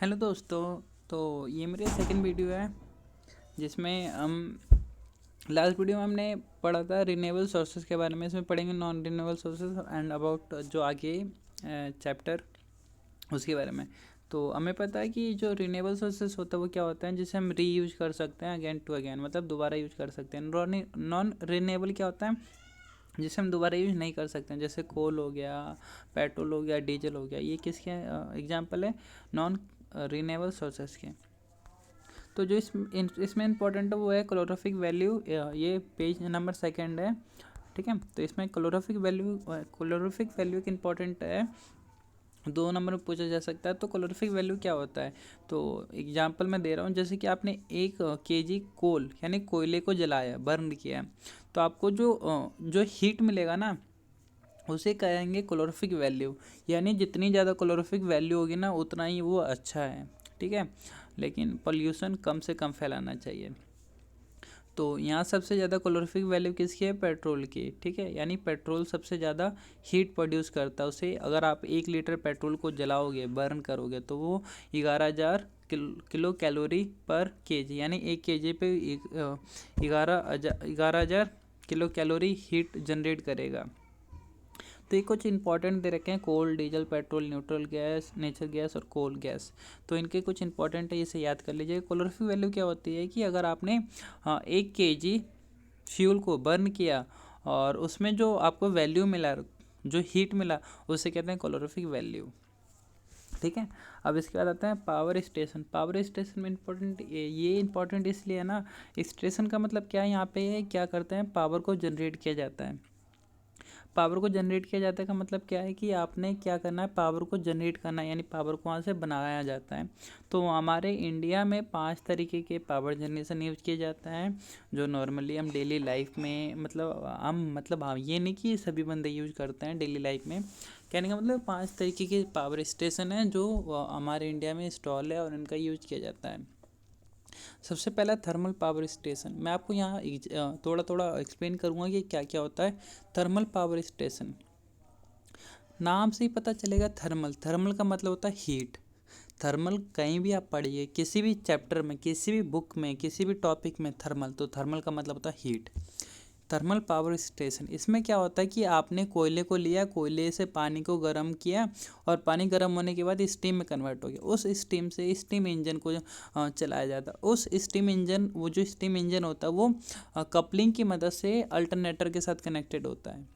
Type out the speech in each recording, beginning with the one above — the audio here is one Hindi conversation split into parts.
हेलो दोस्तों। तो ये मेरी सेकंड वीडियो है जिसमें हम लास्ट वीडियो में हमने पढ़ा था रिन्यूएबल सोर्सेज के बारे में। इसमें पढ़ेंगे non renewable sources and about जो आगे चैप्टर उसके बारे में। तो हमें पता है कि जो रिन्यूएबल सोर्सेज होता है वो क्या होता है, जिसे हम रीयूज कर सकते हैं अगेन टू अगेन, मतलब दोबारा यूज कर सकते हैं। नॉन रिन्यूएबल क्या होता है, जिसे हम दोबारा यूज नहीं कर सकते हैं, जैसे कोल हो गया, पेट्रोल हो गया, डीजल हो गया। ये किसके एग्जाम्पल है? नॉन रिन्यूएबल सोर्सेस के। तो जो इसमें इंपॉर्टेंट है वो है क्लोरोफिक वैल्यू। ये पेज नंबर सेकंड है, ठीक है। तो इसमें क्लोरोफिक वैल्यू की इंपॉर्टेंट है, 2 नंबर में पूछा जा सकता है। तो क्लोरोफिक वैल्यू क्या होता है, तो एग्जांपल मैं दे रहा हूँ। जैसे कि आपने 1 kg कोल यानी कोयले को जलाया, बर्न किया, तो आपको जो हीट मिलेगा ना, उसे कहेंगे क्लोरोफिक वैल्यू। यानी जितनी ज़्यादा क्लोरोफिक वैल्यू होगी ना, उतना ही वो अच्छा है, ठीक है। लेकिन पोल्यूशन कम से कम फैलाना चाहिए। तो यहाँ सबसे ज़्यादा क्लोरोफिक वैल्यू किसकी है? पेट्रोल की, ठीक है। यानी पेट्रोल सबसे ज़्यादा हीट प्रोड्यूस करता है। उसे अगर आप 1 लीटर पेट्रोल को जलाओगे, बर्न करोगे, तो वो 11,000 किलो कैलोरी पर केजी, यानी 1 kg पे 11,000 किलो कैलोरी हीट जनरेट करेगा। तो ये कुछ इंपॉर्टेंट दे रखे हैं, coal, diesel, petrol, neutral gas, nature gas और कोल गैस। तो इनके कुछ इंपॉर्टेंट है, इसे याद कर लीजिए। कैलोरीफिक वैल्यू क्या होती है कि अगर आपने 1 kg फ्यूल को बर्न किया और उसमें जो आपको वैल्यू मिला, जो हीट मिला, उसे कहते हैं कैलोरीफिक वैल्यू, ठीक है। अब इसके बाद आता है पावर स्टेशन। पावर स्टेशन में इंपॉर्टेंट, ये इंपॉर्टेंट इसलिए है ना, स्टेशन का मतलब क्या है, यहाँ पे क्या करते हैं, पावर को जनरेट किया जाता है। पावर को जनरेट किया जाता है का मतलब क्या है कि आपने क्या करना है, पावर को जनरेट करना है, यानी पावर को वहाँ से बनाया जाता है। तो हमारे इंडिया में 5 तरीके के पावर जनरेशन यूज किया जाता है, जो नॉर्मली हम डेली लाइफ में, हम ये नहीं कि सभी बंदे यूज करते हैं डेली लाइफ में। कहने का मतलब 5 तरीके के पावर स्टेशन हैं जो हमारे इंडिया में इंस्टॉल है और इनका यूज किया जाता है। सबसे पहला थर्मल पावर स्टेशन। मैं आपको यहाँ थोड़ा थोड़ा एक्सप्लेन करूँगा कि क्या क्या होता है थर्मल पावर स्टेशन। नाम से ही पता चलेगा, थर्मल, थर्मल का मतलब होता है हीट। थर्मल कहीं भी आप पढ़िए, किसी भी चैप्टर में, किसी भी बुक में, किसी भी टॉपिक में, थर्मल, तो थर्मल का मतलब होता है हीट। थर्मल पावर स्टेशन, इसमें क्या होता है कि आपने कोयले को लिया, कोयले से पानी को गर्म किया और पानी गर्म होने के बाद स्टीम में कन्वर्ट हो गया। उस स्टीम से स्टीम इंजन को चलाया जाता है। उस स्टीम इंजन, वो जो स्टीम इंजन होता है वो कपलिंग की मदद से अल्टरनेटर के साथ कनेक्टेड होता है।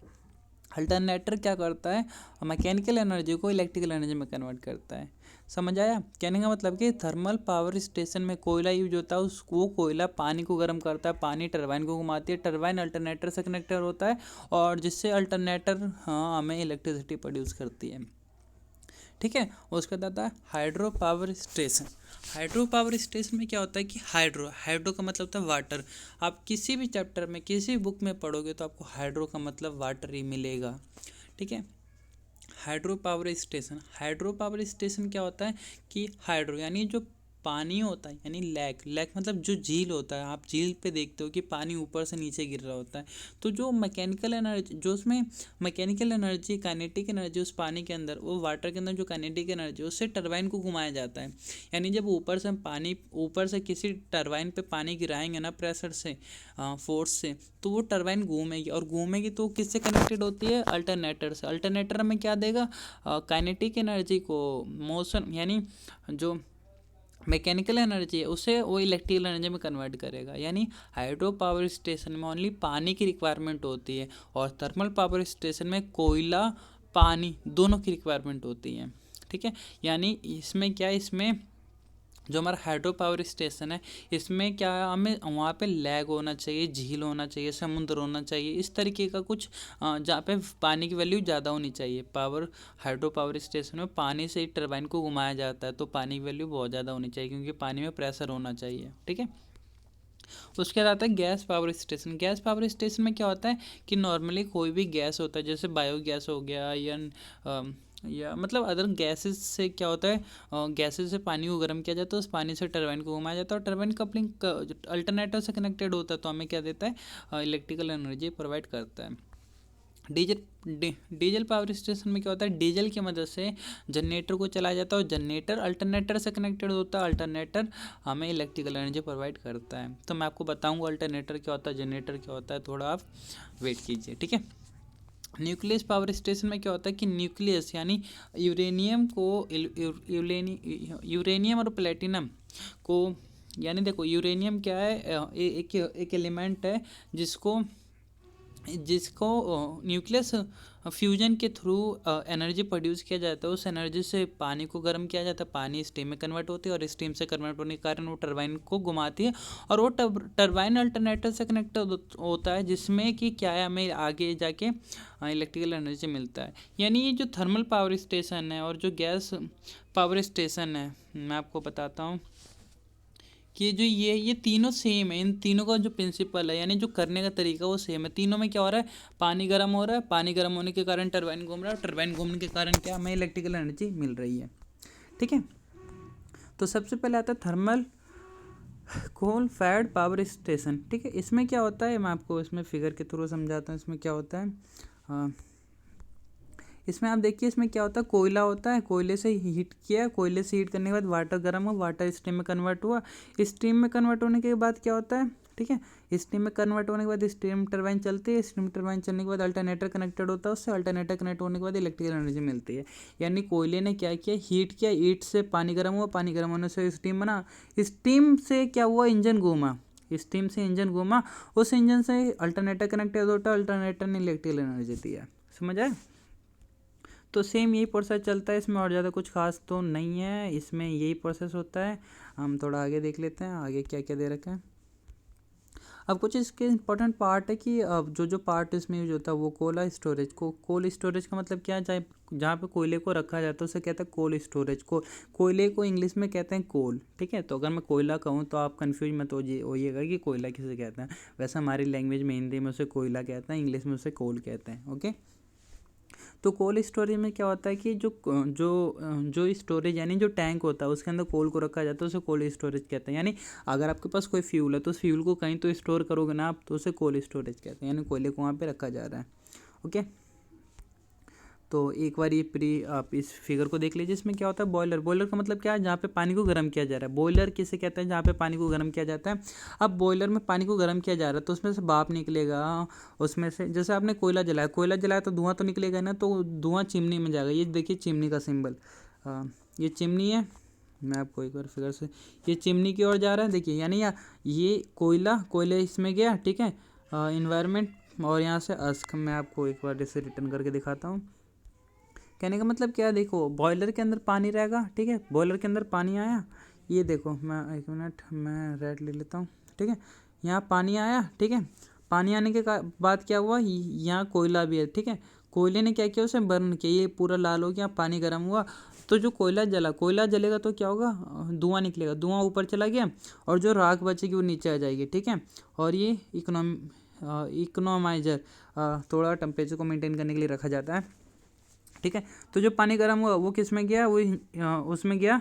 अल्टरनेटर क्या करता है, मैकेनिकल एनर्जी को इलेक्ट्रिकल एनर्जी में कन्वर्ट करता है। समझ आया? कहने का मतलब कि थर्मल पावर स्टेशन में कोयला यूज होता है, वो कोयला पानी को गर्म करता है, पानी टरबाइन को घुमाती है, टरबाइन अल्टरनेटर से कनेक्टेड होता है और जिससे अल्टरनेटर हमें इलेक्ट्रिसिटी प्रोड्यूस करती है, ठीक है। उसके बाद आता है hydro power station. Hydro power station में क्या होता है कि हाइड्रो, हाइड्रो का मतलब होता है वाटर। आप किसी भी चैप्टर में, किसी बुक में पढ़ोगे तो आपको हाइड्रो का मतलब वाटर ही मिलेगा, ठीक है। Hydro power station, hydro power station क्या होता है कि हाइड्रो यानी जो पानी होता है, यानी लेक, लेक मतलब जो झील होता है, आप झील पे देखते हो कि पानी ऊपर से नीचे गिर रहा होता है। तो जो मैकेनिकल एनर्जी, जो उसमें मैकेनिकल एनर्जी, काइनेटिक एनर्जी उस पानी के अंदर, वो वाटर के अंदर जो काइनेटिक एनर्जी, उससे टरबाइन को घुमाया जाता है। यानी जब ऊपर से किसी टरबाइन पे पानी गिराएंगे ना, प्रेशर से, फोर्स से, तो वो टरबाइन घूमेगी और घूमेगी तो किससे कनेक्टेड होती है? अल्टरनेटर से। अल्टरनेटर में क्या देगा? काइनेटिक एनर्जी को, मोशन यानी जो मैकेनिकल एनर्जी है उसे वो इलेक्ट्रिकल एनर्जी में कन्वर्ट करेगा। यानी हाइड्रो पावर स्टेशन में ओनली पानी की रिक्वायरमेंट होती है और थर्मल पावर स्टेशन में कोयला, पानी दोनों की रिक्वायरमेंट होती है, ठीक है। यानी इसमें क्या है, इसमें जो हमारा हाइड्रो पावर स्टेशन है, इसमें क्या है, हमें वहाँ पे लैग होना चाहिए, झील होना चाहिए, समुद्र होना चाहिए, इस तरीके का कुछ जहाँ पे पानी की वैल्यू ज़्यादा होनी चाहिए। हाइड्रो पावर स्टेशन में पानी से टरबाइन को घुमाया जाता है, तो पानी की वैल्यू बहुत ज़्यादा होनी चाहिए क्योंकि पानी में प्रेशर होना चाहिए, ठीक है। उसके बाद आता है gas power station. Gas power station में क्या होता है कि नॉर्मली कोई भी गैस होता है, जैसे बायोगैस हो गया या मतलब अदर गैसेस से क्या होता है, गैसेस से पानी को गर्म किया जाता है, उस पानी से टरबाइन को घुमाया जाता है और टरबाइन कपलिंग अल्टरनेटर से कनेक्टेड होता है, तो हमें क्या देता है? इलेक्ट्रिकल एनर्जी प्रोवाइड करता है। डीजल डीजल पावर स्टेशन में क्या होता है, डीजल की मदद से जनरेटर को चलाया जाता है और जनरेटर अल्टरनेटर से कनेक्टेड होता है। अल्टरनेटर हमें इलेक्ट्रिकल एनर्जी प्रोवाइड करता है। तो मैं आपको बताऊंगा अल्टरनेटर क्या होता है, जनरेटर क्या होता है, थोड़ा आप वेट कीजिए, ठीक है। न्यूक्लियस पावर स्टेशन में क्या होता है कि न्यूक्लियस यानी यूरेनियम को यूरेनियम और प्लेटिनम को, यानी देखो यूरेनियम क्या है, एक एलिमेंट है जिसको जिसको न्यूक्लियस फ्यूजन के थ्रू एनर्जी प्रोड्यूस किया जाता है। उस एनर्जी से पानी को गर्म किया जाता है, पानी स्टीम में कन्वर्ट होती है और स्टीम से कन्वर्ट होने के कारण वो टरबाइन को घुमाती है और वो टरबाइन अल्टरनेटर से कनेक्ट होता है, जिसमें कि क्या है, हमें आगे जाके इलेक्ट्रिकल एनर्जी मिलता है। यानी ये जो थर्मल पावर स्टेशन है और जो गैस पावर स्टेशन है, मैं आपको बताता हूँ कि जो ये तीनों सेम है। इन तीनों का जो प्रिंसिपल है यानी जो करने का तरीका वो सेम है। तीनों में क्या हो रहा है, पानी गर्म हो रहा है, पानी गर्म होने के कारण टरबाइन घूम रहा है, टरबाइन घूमने के कारण क्या, हमें इलेक्ट्रिकल एनर्जी मिल रही है, ठीक है। तो सबसे पहले आता है thermal coal fired power station, ठीक है। इसमें क्या होता है, मैं आपको इसमें फिगर के थ्रू समझाता हूँ। इसमें क्या होता है, इसमें आप देखिए, इसमें क्या होता है, कोयला होता है, कोयले से हीट किया, कोयले से हीट करने के बाद वाटर गर्म हुआ, वाटर स्टीम में कन्वर्ट हुआ, स्टीम में कन्वर्ट होने के बाद क्या होता है, ठीक है, स्टीम में कन्वर्ट होने के बाद स्टीम टरबाइन चलती है, स्टीम टरबाइन चलने के बाद अल्टरनेटर कनेक्टेड होता है, उससे अल्टरनेटर कनेक्ट होने के बाद इलेक्ट्रिकल एनर्जी मिलती है। यानी कोयले ने क्या किया, हीट किया, हीट से पानी गर्म हुआ, पानी गर्म होने से स्टीम बना, स्टीम से क्या हुआ, इंजन घूमा, स्टीम से इंजन घूमा, उस इंजन से अल्टरनेटर कनेक्टेड होता है, अल्टरनेटर ने इलेक्ट्रिकल एनर्जी दिया। समझ आए। तो सेम यही प्रोसेस चलता है इसमें, और ज़्यादा कुछ खास तो नहीं है इसमें, यही प्रोसेस होता है। हम थोड़ा आगे देख लेते हैं, आगे क्या क्या दे रखा है। अब कुछ इसके इंपॉर्टेंट पार्ट है कि अब जो पार्ट इसमें यूज होता है वो कोला स्टोरेज को, कोल स्टोरेज का मतलब क्या है, जहाँ पे कोयले को रखा जाता है उसे कहते हैं कोल स्टोरेज को। कोयले को इंग्लिश में कहते हैं कोल, ठीक है। तो अगर मैं कोयला कहूँ तो आप कंफ्यूज मत होइएगा कि कोयला किसे कहते हैं। वैसे हमारी लैंग्वेज में हिंदी में उसे कोयला कहते हैं, इंग्लिश में उसे कोल कहते हैं, ओके। तो कोल्ड स्टोरेज में क्या होता है कि जो जो जो स्टोरेज यानी जो टैंक होता है उसके अंदर कोल को रखा जाता है, उसे कोल्ड स्टोरेज कहते हैं। यानी अगर आपके पास कोई फ्यूल है तो उस फ्यूल को कहीं तो स्टोर करोगे ना आप, तो उसे कोल्ड स्टोरेज कहते हैं, यानी कोयले को वहाँ पे रखा जा रहा है, ओके। तो एक बार ये आप इस फिगर को देख लीजिए। इसमें क्या होता है, बॉयलर, बॉयलर का मतलब क्या है, जहाँ पे पानी को गर्म किया जा रहा है। बॉयलर किसे कहते हैं, जहाँ पे पानी को गर्म किया जाता है। अब बॉयलर में पानी को गर्म किया जा रहा है तो उसमें से भाप निकलेगा, उसमें से जैसे आपने कोयला जलाया तो धुआं तो निकलेगा ना, तो धुआं चिमनी में जाएगा। ये देखिए चिमनी का सिंबल, ये चिमनी है, मैं आपको एक बार फिगर से, ये चिमनी की ओर जा रहा है, देखिए, यानी ये कोयला इसमें गया, ठीक है, इन्वायरमेंट, और यहाँ से अस्क, मैं आपको एक बार जैसे रिटर्न करके दिखाता हूँ। कहने का मतलब क्या है, देखो बॉयलर के अंदर पानी रहेगा, ठीक है, बॉयलर के अंदर पानी आया, ये देखो, मैं एक मिनट मैं रेड ले लेता हूँ, ठीक है, यहाँ पानी आया, ठीक है, पानी आने के बाद क्या हुआ, यहाँ कोयला भी है, ठीक है, कोयले ने क्या किया, उसे बर्न किया, ये पूरा लाल हो गया, पानी गर्म हुआ, तो जो कोयला जलेगा तो क्या होगा, धुआं निकलेगा, धुआं ऊपर चला गया और जो राख बचेगी वो नीचे आ जाएगी, ठीक है। और ये इकोनोमाइजर थोड़ा टेम्परेचर को मेंटेन करने के लिए रखा जाता है, ठीक है। तो जो पानी गर्म हुआ वो किस में गया, वो उसमें गया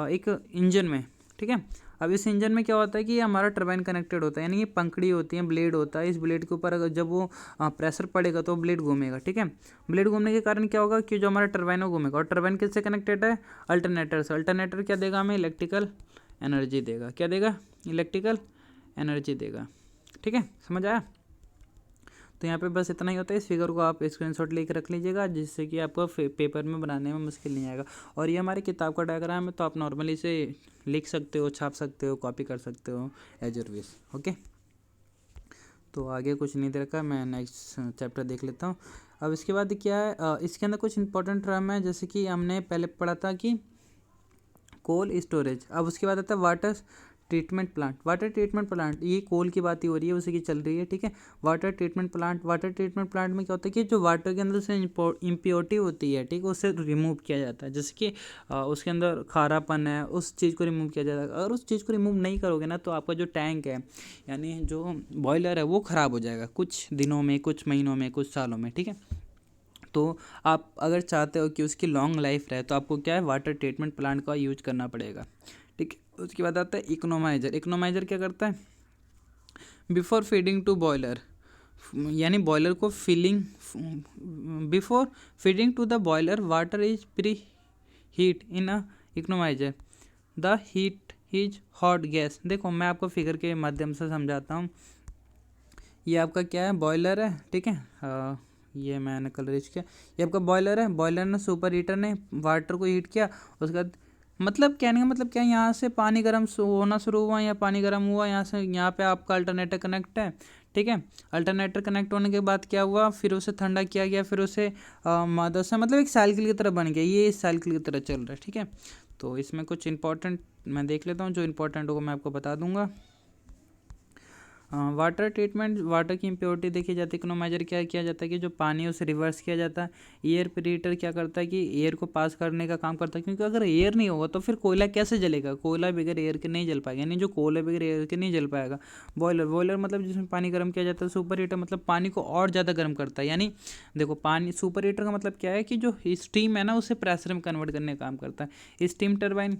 एक इंजन में, ठीक है। अब इस इंजन में क्या होता है कि हमारा टरबाइन कनेक्टेड होता है, यानी ये पंखड़ी होती है, ब्लेड होता है, इस ब्लेड के ऊपर अगर जब वो प्रेशर पड़ेगा तो ब्लेड घूमेगा, ठीक है। ब्लेड घूमने के कारण क्या होगा कि जो हमारा टरबाइन है घूमेगा, और टरबाइन किससे कनेक्टेड है, अल्टरनेटर से। अल्टरनेटर क्या देगा, हमें इलेक्ट्रिकल एनर्जी देगा, क्या देगा, इलेक्ट्रिकल एनर्जी देगा, ठीक है, समझ आया। तो यहाँ पे बस इतना ही होता है। इस फिगर को आप स्क्रीनशॉट लेकर रख लीजिएगा, जिससे कि आपको पेपर में बनाने में मुश्किल नहीं आएगा। और ये हमारी किताब का डायग्राम है, तो आप नॉर्मली इसे लिख सकते हो, छाप सकते हो, कॉपी कर सकते हो एज योर विश, ओके। तो आगे कुछ नहीं दे रखा, मैं नेक्स्ट चैप्टर देख लेता हूँ। अब इसके बाद क्या है, इसके अंदर कुछ इंपॉर्टेंट टर्म है, जैसे कि हमने पहले पढ़ा था कि कोल स्टोरेज। अब उसके बाद आता है water treatment plant. Water treatment plant, ये कोल की बात ही हो रही है, उसी की चल रही है, ठीक है। Water treatment plant, water treatment plant में क्या होता है कि जो वाटर के अंदर से इम्प्योरिटी होती है, ठीक है, उससे रिमूव किया जाता है। जैसे कि उसके अंदर खारापन है, उस चीज़ को रिमूव किया जाता है। अगर उस चीज़ को रिमूव नहीं करोगे ना, तो आपका जो टैंक है यानी जो बॉयलर है वो ख़राब हो जाएगा कुछ दिनों में, कुछ महीनों में, कुछ सालों में, ठीक है। तो आप अगर चाहते हो कि उसकी लॉन्ग लाइफ रहे, तो आपको क्या है, वाटर ट्रीटमेंट प्लांट का यूज करना पड़ेगा, ठीक है। उसके बाद आता है इकोनोमाइजर। इकोनोमाइजर क्या करता है, बिफोर फीडिंग टू बॉयलर, यानी बॉयलर को filling before feeding to the boiler water is pre heat in a economiser, the heat is hot gas. देखो मैं आपको फिगर के माध्यम से समझाता हूँ। ये आपका क्या है, बॉयलर है, ठीक है। ये मैंने कलर यूज किया। ये आपका बॉयलर है, बॉयलर ने सुपर हीटर ने वाटर को हीट किया, उसके बाद मतलब कहने का मतलब क्या है, यहाँ से पानी गर्म होना शुरू हुआ या पानी गर्म हुआ, यहाँ से यहाँ पे आपका अल्टरनेटर कनेक्ट है, ठीक है। अल्टरनेटर कनेक्ट होने के बाद क्या हुआ, फिर उसे ठंडा किया गया, फिर उसे मादा से मतलब एक साइकिल की तरह बन गया, ये इस साइकिल की तरह चल रहा है, ठीक है। तो इसमें कुछ इंपॉर्टेंट मैं देख लेता हूँ, जो इंपॉर्टेंट होगा मैं आपको बता दूंगा। वाटर ट्रीटमेंट, वाटर की इम्प्योरिटी देखी जाती है। इकोनोमाइजर क्या किया जाता है कि जो पानी है उसे रिवर्स किया जाता है। एयर प्रीहीटर क्या करता है कि एयर को पास करने का काम करता है, क्योंकि अगर एयर नहीं होगा तो फिर कोयला कैसे जलेगा, कोयला बगैर एयर के नहीं जल पाएगा, यानी जो कोयला बगैर एयर के नहीं जल पाएगा। बॉयलर मतलब जिसमें पानी गर्म किया जाता है। सुपर हीटर मतलब पानी को और ज़्यादा गर्म करता है, यानी देखो पानी सुपर हीटर का मतलब क्या है कि जो स्टीम है ना उसे प्रेशर में कन्वर्ट करने का काम करता है। स्टीम टरबाइन,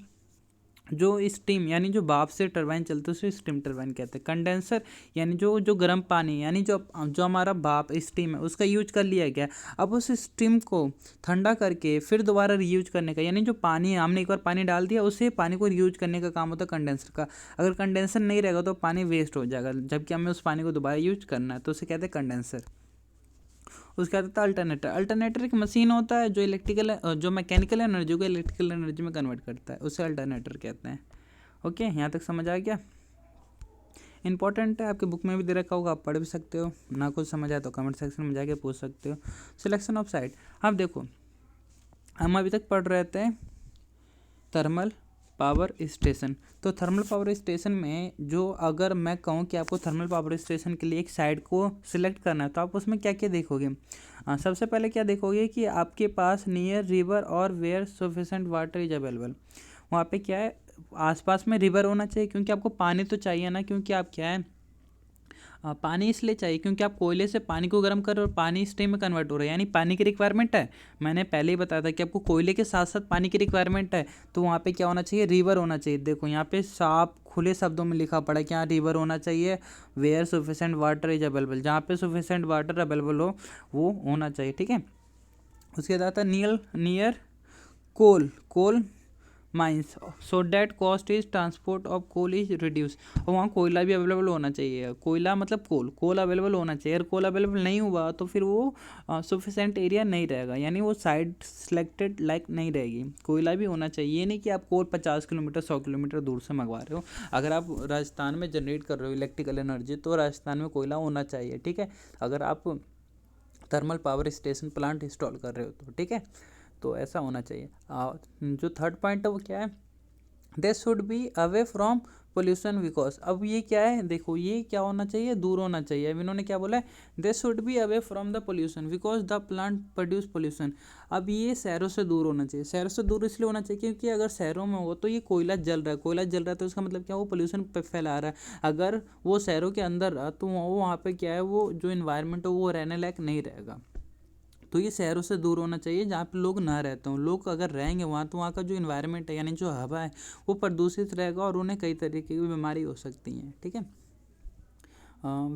जो स्टीम यानी जो भाप से टरबाइन चलते हैं उसे स्टीम टरबाइन कहते हैं। कंडेंसर यानी जो जो गर्म पानी यानी जो जो हमारा भाप स्टीम है उसका यूज कर लिया गया, अब उस स्टीम को ठंडा करके फिर दोबारा रीयूज करने का, यानी जो पानी हमने एक बार पानी डाल दिया उसे पानी को रीयूज करने का काम होता है कंडेंसर का। अगर कंडेंसर नहीं रहेगा तो पानी वेस्ट हो जाएगा, जबकि हमें उस पानी को दोबारा यूज करना है, तो उसे कहते हैं कंडेंसर। उसके बाद आता है अल्टरनेटर। अल्टरनेटर एक मशीन होता है जो जो मैकेनिकल एनर्जी को इलेक्ट्रिकल एनर्जी में कन्वर्ट करता है, उसे अल्टरनेटर कहते हैं। ओके, यहाँ तक समझ आ गया। इंपॉर्टेंट है, आपके बुक में भी दे रखा होगा, आप पढ़ भी सकते हो। ना कुछ समझ आए तो कमेंट सेक्शन में जाके पूछ सकते हो। सिलेक्शन ऑफ साइट, अब देखो हम अभी तक पढ़ रहे थे थर्मल पावर स्टेशन। तो थर्मल पावर स्टेशन में जो अगर मैं कहूँ कि आपको थर्मल पावर स्टेशन के लिए एक साइट को सिलेक्ट करना है तो आप उसमें क्या क्या देखोगे। सबसे पहले क्या देखोगे कि आपके पास नियर रिवर और where sufficient water is available. वहाँ पे क्या है, आसपास में रिवर होना चाहिए, क्योंकि आपको पानी तो चाहिए ना, क्योंकि आप क्या है पानी इसलिए चाहिए क्योंकि आप कोयले से पानी को गर्म कर रहे हो और पानी स्टीम में कन्वर्ट हो रहा है, यानी पानी की रिक्वायरमेंट है। मैंने पहले ही बताया था कि आपको कोयले के साथ साथ पानी की रिक्वायरमेंट है, तो वहाँ पे क्या होना चाहिए, रिवर होना चाहिए। देखो यहाँ पे साफ खुले शब्दों में लिखा पड़ा है कि यहाँ रिवर होना चाहिए, where sufficient water is available, जहाँ पे सफिशेंट वाटर अवेलेबल हो वो होना चाहिए, ठीक है। उसके बाद आता है near coal mines so that cost is transport of coal is reduce. और वहाँ कोयला भी अवेलेबल होना चाहिए, कोयला मतलब कोल अवेलेबल होना चाहिए। अगर कोल अवेलेबल नहीं हुआ तो फिर वो सफिशेंट एरिया नहीं रहेगा, यानी वो साइड सिलेक्टेड लाइक नहीं रहेगी। कोयला भी होना चाहिए, ये नहीं कि आप कोल 50 किलोमीटर 100 किलोमीटर दूर से मंगवा रहे हो। अगर आप राजस्थान में जनरेट कर रहे हो इलेक्ट्रिकल एनर्जी तो राजस्थान में कोयला होना चाहिए, ठीक है। अगर आप thermal power station plant install कर रहे हो तो, ठीक है, तो ऐसा होना चाहिए। जो थर्ड पॉइंट है वो क्या है, they should be away from pollution because. अब ये क्या है, देखो ये क्या होना चाहिए, दूर होना चाहिए। अब इन्होंने क्या बोला है, they should be away from the pollution because the plant produce pollution. अब ये शहरों से दूर होना चाहिए। शहरों से दूर इसलिए होना चाहिए क्योंकि अगर शहरों में हो तो ये कोयला जल रहा है, कोयला जल रहा है तो उसका मतलब क्या, वो पोल्यूशन फैला रहा है। अगर वो शहरों के अंदर रहा तो वो वहाँ पे क्या है, वो जो इन्वायरमेंट है वो रहने लायक नहीं रहेगा। तो ये शहरों से दूर होना चाहिए जहाँ पे लोग ना रहते हों। लोग अगर रहेंगे वहाँ तो वहाँ का जो इन्वायरमेंट है यानी जो हवा है वो प्रदूषित रहेगा और उन्हें कई तरीके की बीमारी हो सकती हैं, ठीक है।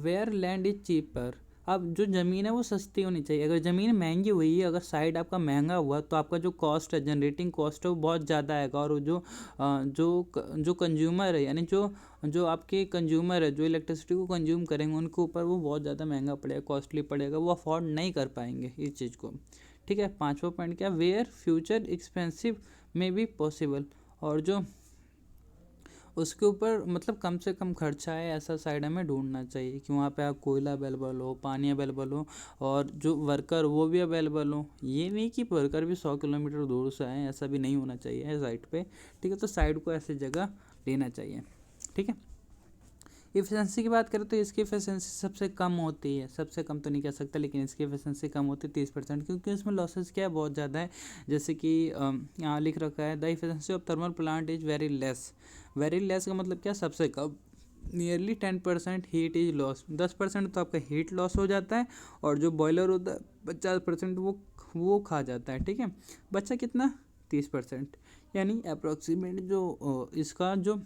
वेयर लैंड इज चीपर, अब जो ज़मीन है वो सस्ती होनी चाहिए। अगर ज़मीन महंगी हुई है, अगर साइड आपका महंगा हुआ तो आपका जो कॉस्ट है, जनरेटिंग कॉस्ट है वो बहुत ज़्यादा आएगा। और जो कंज्यूमर है यानी जो जो आपके कंज्यूमर है जो इलेक्ट्रिसिटी को कंज्यूम करेंगे उनके ऊपर वो बहुत ज़्यादा महंगा पड़ेगा, कॉस्टली पड़ेगा, वो अफोर्ड नहीं कर पाएंगे इस चीज़ को, ठीक है। पांचवा पॉइंट क्या, वेयर फ्यूचर एक्सपेंसिव में बी पॉसिबल, और जो उसके ऊपर मतलब कम से कम खर्चा है ऐसा साइड हमें ढूंढना चाहिए कि वहाँ पे आप कोयला अवेलेबल हो, पानी अवेलेबल हो और जो वर्कर वो भी अवेलेबल हो। ये नहीं कि वर्कर भी 100 किलोमीटर दूर से आए, ऐसा भी नहीं होना चाहिए साइड पे, ठीक है। तो साइड को ऐसी जगह लेना चाहिए, ठीक है। इफिशेंसी की बात करें तो इसकी इफिशेंसी सबसे कम होती है, सबसे कम तो नहीं कह सकता लेकिन इसकी इफिशेंसी कम होती है 30%, क्योंकि इसमें लॉसेस क्या है बहुत ज़्यादा है। जैसे कि यहाँ लिख रखा है the efficiency of thermal plant is very less. Very less का मतलब क्या, सबसे कम। नियरली 10% हीट इज लॉस, 10% तो आपका हीट लॉस हो जाता है और जो बॉयलर होता है 50% वो खा जाता है, ठीक है। बच्चा कितना, 30%, यानी अप्रोक्सीमेट जो इसका जो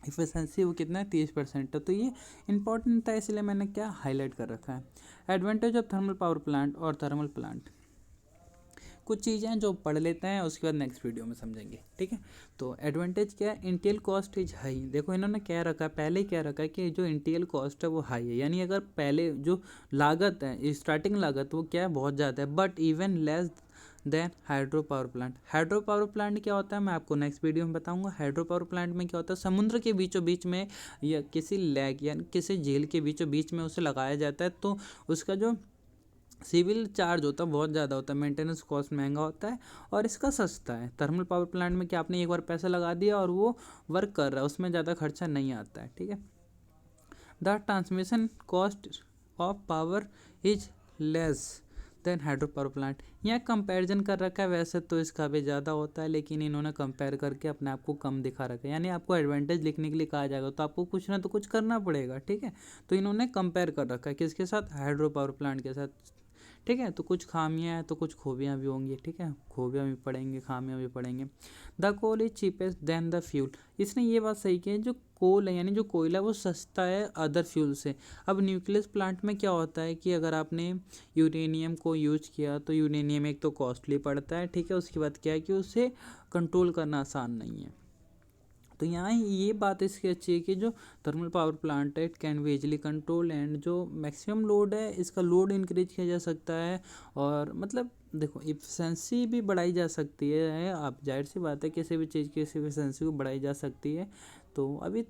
इफिशेंसी वो कितना है 30% है। तो ये इंपॉर्टेंट था, इसलिए मैंने क्या हाईलाइट कर रखा है। Advantage of thermal power plant और थर्मल प्लांट, कुछ चीज़ें हैं जो पढ़ लेते हैं, उसके बाद नेक्स्ट वीडियो में समझेंगे, ठीक है। तो एडवांटेज क्या है, इंटीरियल कॉस्ट इज हाई। देखो इन्होंने क्या रखा है, पहले ही क्या रखा है कि जो इंटीरियल कॉस्ट है वो हाई है, यानी अगर पहले जो लागत है, स्टार्टिंग लागत, वो क्या है, बहुत ज़्यादा है, but even less than hydro power plant. Hydro power plant क्या होता है, मैं आपको नेक्स्ट वीडियो में बताऊंगा। हाइड्रो पावर प्लांट में क्या होता है, समुद्र के बीचों बीच में या किसी लेक या किसी झील के बीचों बीच में उसे लगाया जाता है, तो उसका जो सिविल चार्ज होता है बहुत ज़्यादा होता है, मेंटेनेंस कॉस्ट महंगा होता है, और इसका सस्ता है। थर्मल पावर प्लांट में क्या, आपने एक बार पैसा लगा दिया और वो वर्क कर रहा है, उसमें ज़्यादा खर्चा नहीं आता है, ठीक है। The transmission cost of power is less than hydro power plant. यहाँ कंपैरिजन कर रखा है, वैसे तो इसका भी ज़्यादा होता है, लेकिन इन्होंने कंपेयर करके अपने आप को कम दिखा रखा है। यानी आपको एडवांटेज लिखने के लिए कहा जाएगा तो आपको कुछ ना तो कुछ करना पड़ेगा, ठीक है। तो इन्होंने कंपेयर कर रखा है किसके साथ, हाइड्रो पावर प्लांट के साथ, ठीक है। तो कुछ खामियां हैं तो कुछ खूबियां भी होंगी, ठीक है, खूबियां भी पढ़ेंगे, खामियां भी पढ़ेंगे। The coal is cheapest than the fuel. इसने ये बात सही की है, जो कोल है यानी जो कोयला वो सस्ता है अदर फ्यूल से। अब न्यूक्लियस प्लांट में क्या होता है कि अगर आपने यूरेनियम को यूज किया तो यूरेनियम एक तो कॉस्टली पड़ता है, ठीक है। उसके बाद क्या है कि उसे कंट्रोल करना आसान नहीं है। तो यहाँ ये बात इसकी अच्छी है कि जो थर्मल पावर प्लांट है it can be easily control, and जो मैक्सिमम लोड है इसका लोड इंक्रीज किया जा सकता है, और मतलब देखो इफिशेंसी भी बढ़ाई जा सकती है। आप जाहिर सी बात है किसी भी चीज़ की इफिशेंसी को बढ़ाई जा सकती है। तो अभी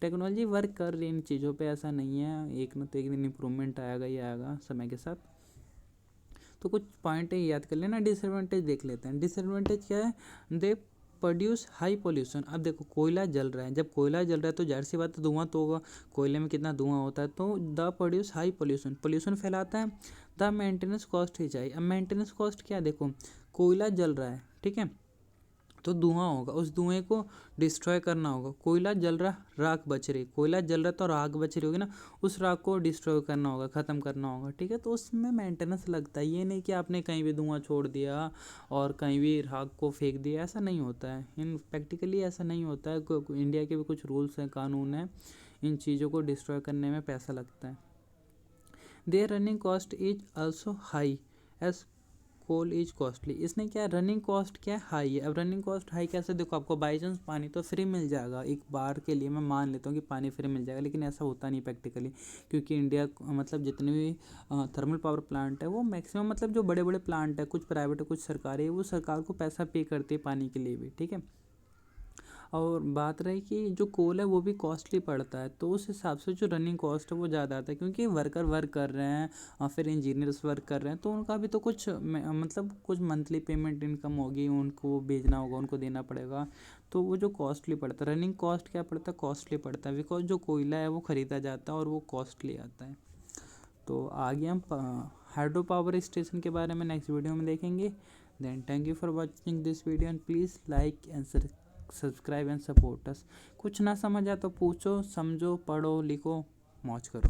टेक्नोलॉजी वर्क कर रही है इन चीज़ों पे, ऐसा नहीं है, एक न तो एक दिन इम्प्रूवमेंट आएगा ही आएगा समय के साथ। तो कुछ पॉइंट है याद कर लेना। डिसएडवांटेज देख लेते हैं। डिसएडवांटेज क्या है, दे प्रोड्यूस हाई पोल्यूशन। अब देखो कोयला जल रहा है, जब कोयला जल रहा है तो जाहिर सी बात है धुआं तो होगा, कोयले में कितना धुआं होता है। तो the produce high pollution, pollution फैलाता है। द मेंटेनेंस कॉस्ट ही चाहिए। अब मेंटेनेंस कॉस्ट क्या, देखो कोयला जल रहा है, ठीक है, तो धुआं होगा, उस धुएं को डिस्ट्रॉय करना होगा। कोयला जल रहा, राख बच रही, कोयला जल रहा तो राख बच रही होगी ना, उस राख को डिस्ट्रॉय करना होगा, ख़त्म करना होगा, ठीक है। तो उसमें मेंटेनेंस लगता है, ये नहीं कि आपने कहीं भी धुआं छोड़ दिया और कहीं भी राख को फेंक दिया, ऐसा नहीं होता है। इन प्रैक्टिकली ऐसा नहीं होता है। इंडिया के भी कुछ रूल्स हैं, कानून हैं, इन चीज़ों को डिस्ट्रॉय करने में पैसा लगता है। Their running cost is also high as coal is costly. इसने क्या, रनिंग कॉस्ट क्या हाई है। अब रनिंग कॉस्ट हाई कैसे, देखो आपको बाई चांस पानी तो फ्री मिल जाएगा, एक बार के लिए मैं मान लेता हूँ कि पानी फ्री मिल जाएगा, लेकिन ऐसा होता नहीं प्रैक्टिकली, क्योंकि इंडिया मतलब जितने भी थर्मल पावर प्लांट है वो मैक्सिमम, मतलब जो बड़े बड़े प्लांट है, कुछ प्राइवेट है कुछ सरकारी है, वो सरकार को पैसा पे करती है पानी के लिए भी, ठीक है। और बात रही कि जो कोल है वो भी कॉस्टली पड़ता है, तो उस हिसाब से जो रनिंग कॉस्ट है वो ज़्यादा आता है, क्योंकि वर्कर वर्क कर रहे हैं और फिर इंजीनियर्स वर्क कर रहे हैं, तो उनका भी तो कुछ मतलब कुछ मंथली पेमेंट इनकम होगी, उनको भेजना होगा, उनको देना पड़ेगा। तो वो जो कॉस्टली पड़ता है, रनिंग कॉस्ट क्या पड़ता है, कॉस्टली पड़ता है, बिकॉज जो कोयला है वो ख़रीदा जाता है और वो कॉस्टली आता है। तो आगे हम हाइड्रो पावर स्टेशन के बारे में नेक्स्ट वीडियो में देखेंगे। Then thank you for watching this video and please like and subscribe and support us. कुछ ना समझ आए तो पूछो, समझो, पढ़ो, लिखो, मौज करो।